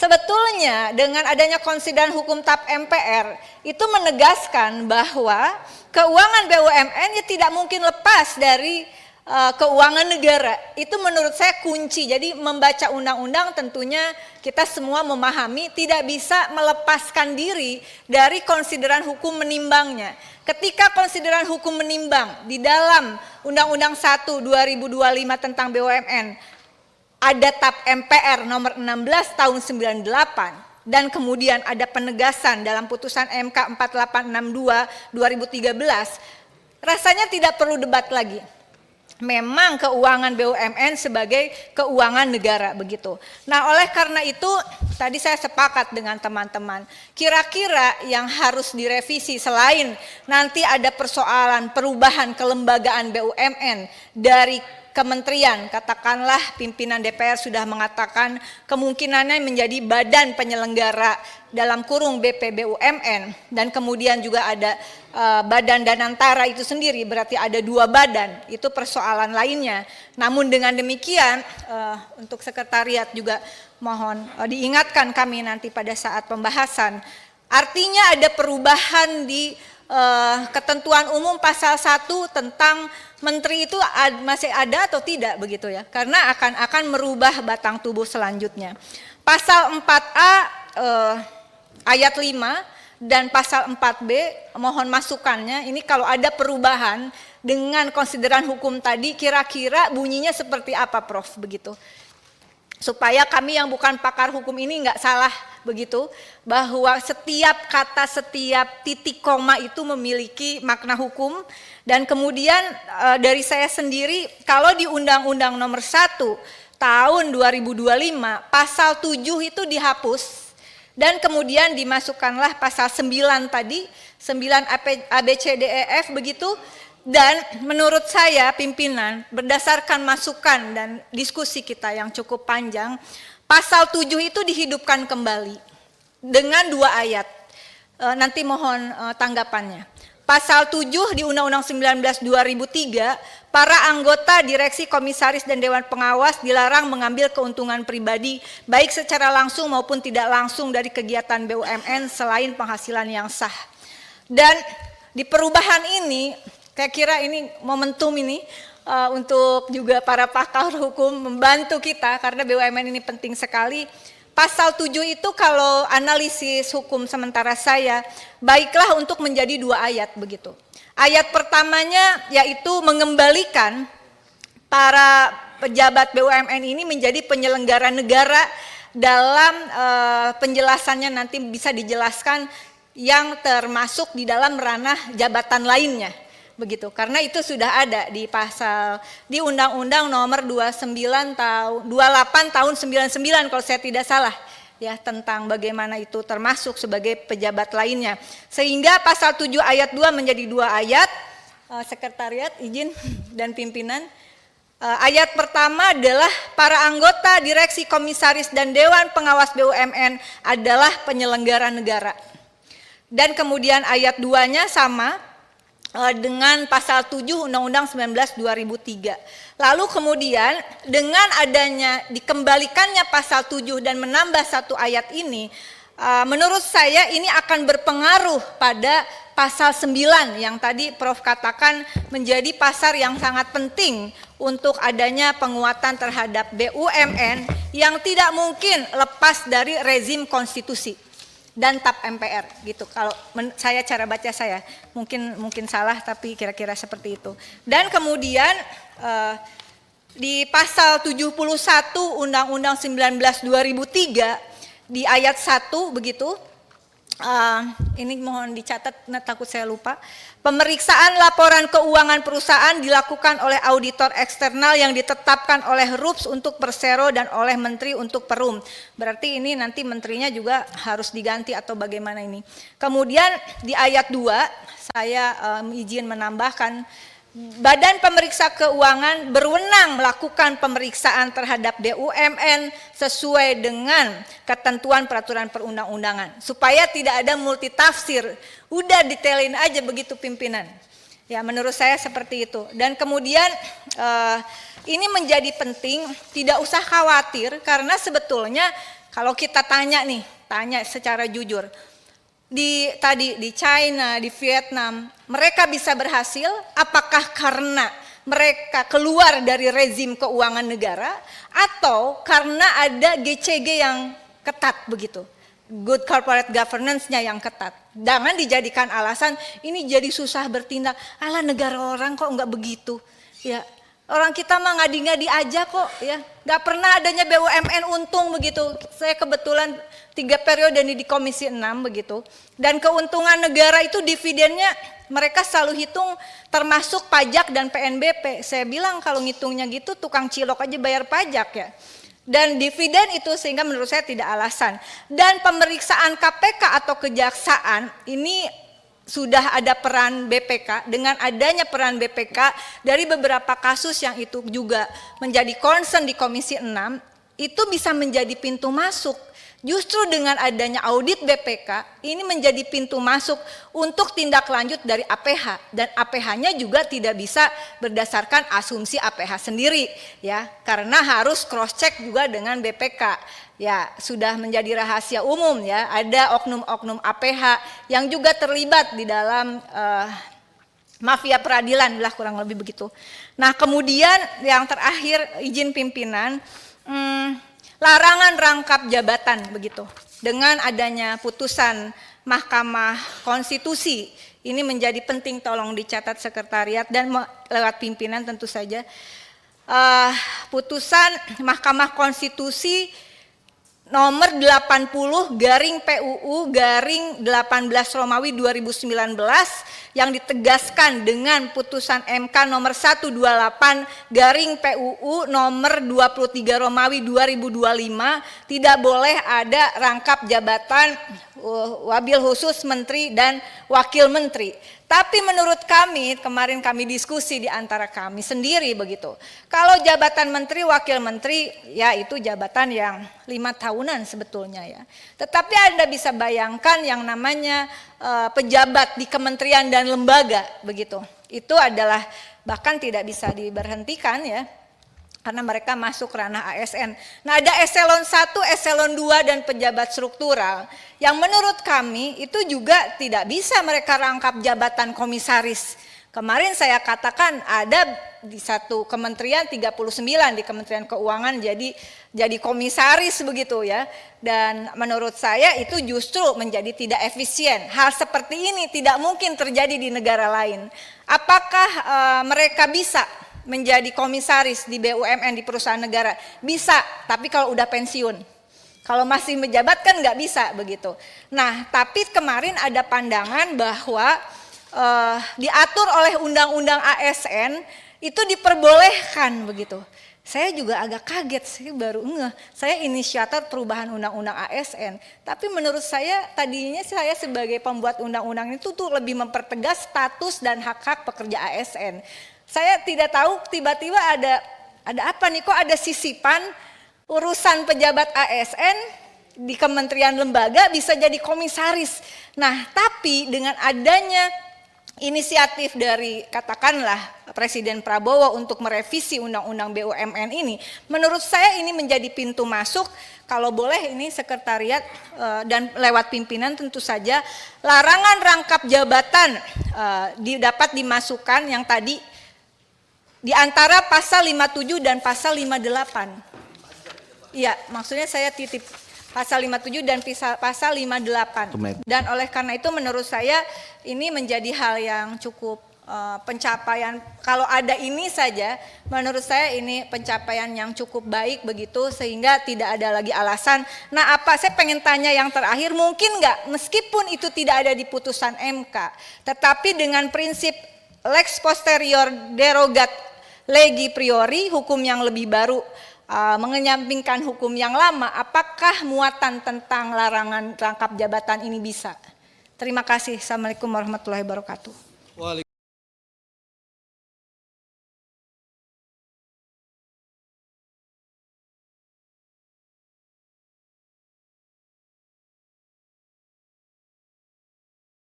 sebetulnya dengan adanya konsideran hukum TAP MPR itu menegaskan bahwa keuangan BUMN ya tidak mungkin lepas dari keuangan negara. Itu menurut saya kunci. Jadi membaca undang-undang tentunya kita semua memahami tidak bisa melepaskan diri dari konsideran hukum menimbangnya. Ketika konsideran hukum menimbang di dalam Undang-Undang 1 2025 tentang BUMN ada TAP MPR nomor 16 tahun 98 dan kemudian ada penegasan dalam putusan MK 4862 2013, rasanya tidak perlu debat lagi. Memang keuangan BUMN sebagai keuangan negara begitu. Nah, oleh karena itu tadi saya sepakat dengan teman-teman. Kira-kira yang harus direvisi selain nanti ada persoalan perubahan kelembagaan BUMN dari kementerian, katakanlah pimpinan DPR sudah mengatakan kemungkinannya menjadi badan penyelenggara dalam kurung BPBUMN, dan kemudian juga ada badan Danantara itu sendiri, berarti ada 2 badan, itu persoalan lainnya. Namun dengan demikian untuk sekretariat juga mohon diingatkan kami nanti pada saat pembahasan, artinya ada perubahan di ketentuan umum pasal 1 tentang menteri itu masih ada atau tidak begitu ya, karena akan merubah batang tubuh selanjutnya. Pasal 4A ayat 5 dan pasal 4B mohon masukannya, ini kalau ada perubahan dengan konsideran hukum tadi kira-kira bunyinya seperti apa Prof begitu, supaya kami yang bukan pakar hukum ini nggak salah begitu, bahwa setiap kata, setiap titik koma itu memiliki makna hukum. Dan kemudian dari saya sendiri, kalau di Undang-Undang nomor 1 tahun 2025 pasal 7 itu dihapus dan kemudian dimasukkanlah pasal 9 tadi, 9 ABCDEF begitu. Dan menurut saya pimpinan, berdasarkan masukan dan diskusi kita yang cukup panjang, pasal 7 itu dihidupkan kembali dengan 2 ayat. Nanti mohon tanggapannya. Pasal 7 di Undang-Undang 19 2003, para anggota direksi, komisaris, dan dewan pengawas dilarang mengambil keuntungan pribadi baik secara langsung maupun tidak langsung dari kegiatan BUMN selain penghasilan yang sah. Dan di perubahan ini, saya kira ini momentum ini untuk juga para pakar hukum membantu kita karena BUMN ini penting sekali. Pasal 7 itu kalau analisis hukum sementara saya, baiklah untuk menjadi 2 ayat begitu. Ayat pertamanya yaitu mengembalikan para pejabat BUMN ini menjadi penyelenggara negara dalam penjelasannya nanti bisa dijelaskan yang termasuk di dalam ranah jabatan lainnya. Begitu, karena itu sudah ada di pasal di Undang-Undang nomor 28 tahun 99 kalau saya tidak salah ya, tentang bagaimana itu termasuk sebagai pejabat lainnya. Sehingga pasal 7 ayat 2 menjadi 2 ayat. Sekretariat izin dan pimpinan. Ayat pertama adalah para anggota direksi, komisaris, dan dewan pengawas BUMN adalah penyelenggara negara. Dan kemudian ayat 2-nya sama dengan pasal 7 Undang-Undang 19 2003. Lalu kemudian dengan adanya dikembalikannya pasal 7 dan menambah 1 ayat ini, menurut saya ini akan berpengaruh pada pasal 9 yang tadi Prof katakan menjadi pasar yang sangat penting untuk adanya penguatan terhadap BUMN yang tidak mungkin lepas dari rezim konstitusi dan TAP MPR gitu. Kalau saya cara baca saya mungkin salah tapi kira-kira seperti itu. Dan kemudian di pasal 71 Undang-Undang 19 2003 di ayat 1 begitu. Ini mohon dicatat, takut saya lupa. Pemeriksaan laporan keuangan perusahaan dilakukan oleh auditor eksternal yang ditetapkan oleh RUPS untuk Persero dan oleh Menteri untuk Perum. Berarti ini nanti menterinya juga harus diganti atau bagaimana ini. Kemudian di ayat 2 saya izin menambahkan, Badan Pemeriksa Keuangan berwenang melakukan pemeriksaan terhadap BUMN sesuai dengan ketentuan peraturan perundang-undangan. Supaya tidak ada multitafsir, udah detailin aja begitu pimpinan. Ya menurut saya seperti itu. Dan kemudian ini menjadi penting, tidak usah khawatir karena sebetulnya Kalau kita tanya secara jujur, di China, di Vietnam, mereka bisa berhasil apakah karena mereka keluar dari rezim keuangan negara atau karena ada GCG yang ketat begitu. Good corporate governance-nya yang ketat. Jangan dijadikan alasan ini jadi susah bertindak. Alah, negara orang kok nggak begitu. Ya, orang kita mah ngadi-ngadi aja kok ya. Nggak pernah adanya BUMN untung begitu. Saya kebetulan 3 periode di Komisi 6 begitu. Dan keuntungan negara itu dividennya mereka selalu hitung termasuk pajak dan PNBP. Saya bilang kalau ngitungnya gitu tukang cilok aja bayar pajak ya. Dan dividen itu sehingga menurut saya tidak alasan. Dan pemeriksaan KPK atau kejaksaan ini sudah ada peran BPK. Dengan adanya peran BPK dari beberapa kasus yang itu juga menjadi concern di Komisi 6, itu bisa menjadi pintu masuk. Justru dengan adanya audit BPK ini menjadi pintu masuk untuk tindak lanjut dari APH, dan APH-nya juga tidak bisa berdasarkan asumsi APH sendiri ya, karena harus cross check juga dengan BPK. Ya, sudah menjadi rahasia umum ya, ada oknum-oknum APH yang juga terlibat di dalam mafia peradilan lah, kurang lebih begitu. Nah, kemudian yang terakhir izin pimpinan, larangan rangkap jabatan begitu. Dengan adanya putusan Mahkamah Konstitusi, ini menjadi penting, tolong dicatat sekretariat dan lewat pimpinan tentu saja. Putusan Mahkamah Konstitusi nomor 80/PUU/18 Romawi 2019 yang ditegaskan dengan putusan MK nomor 128/PUU nomor 23 Romawi 2025, tidak boleh ada rangkap jabatan wabil khusus menteri dan wakil menteri. Tapi menurut kami, kemarin kami diskusi di antara kami sendiri begitu. Kalau jabatan menteri, wakil menteri, ya itu jabatan yang 5 tahunan sebetulnya ya. Tetapi Anda bisa bayangkan yang namanya pejabat di kementerian dan lembaga begitu. Itu adalah bahkan tidak bisa diberhentikan ya. Karena mereka masuk ranah ASN. Nah, ada eselon 1, eselon 2 dan pejabat struktural yang menurut kami itu juga tidak bisa mereka rangkap jabatan komisaris. Kemarin saya katakan ada di satu kementerian 39 di Kementerian Keuangan jadi komisaris begitu ya. Dan menurut saya itu justru menjadi tidak efisien. Hal seperti ini tidak mungkin terjadi di negara lain. Apakah mereka bisa menjadi komisaris di BUMN di perusahaan negara? Bisa, tapi kalau udah pensiun. Kalau masih menjabat kan nggak bisa begitu. Nah, tapi kemarin ada pandangan bahwa diatur oleh Undang-Undang ASN itu diperbolehkan begitu. Saya juga agak kaget sih, baru ngeh. Saya inisiator perubahan Undang-Undang ASN. Tapi menurut saya tadinya saya sebagai pembuat undang-undang itu tuh lebih mempertegas status dan hak-hak pekerja ASN. Saya tidak tahu tiba-tiba ada apa nih, kok ada sisipan urusan pejabat ASN di kementerian lembaga bisa jadi komisaris. Nah, tapi dengan adanya inisiatif dari katakanlah Presiden Prabowo untuk merevisi Undang-Undang BUMN ini, menurut saya ini menjadi pintu masuk. Kalau boleh ini sekretariat dan lewat pimpinan tentu saja larangan rangkap jabatan dapat dimasukkan yang tadi di antara pasal 57 dan pasal 58. Iya, maksudnya saya titip pasal 57 dan pasal 58. Dan oleh karena itu menurut saya ini menjadi hal yang cukup pencapaian. Kalau ada ini saja, menurut saya ini pencapaian yang cukup baik begitu, sehingga tidak ada lagi alasan. Nah, saya pengen tanya yang terakhir, mungkin nggak meskipun itu tidak ada di putusan MK, tetapi dengan prinsip lex posterior derogat legi priori, hukum yang lebih baru mengenyampingkan hukum yang lama, apakah muatan tentang larangan rangkap jabatan ini bisa? Terima kasih. Assalamualaikum warahmatullahi wabarakatuh.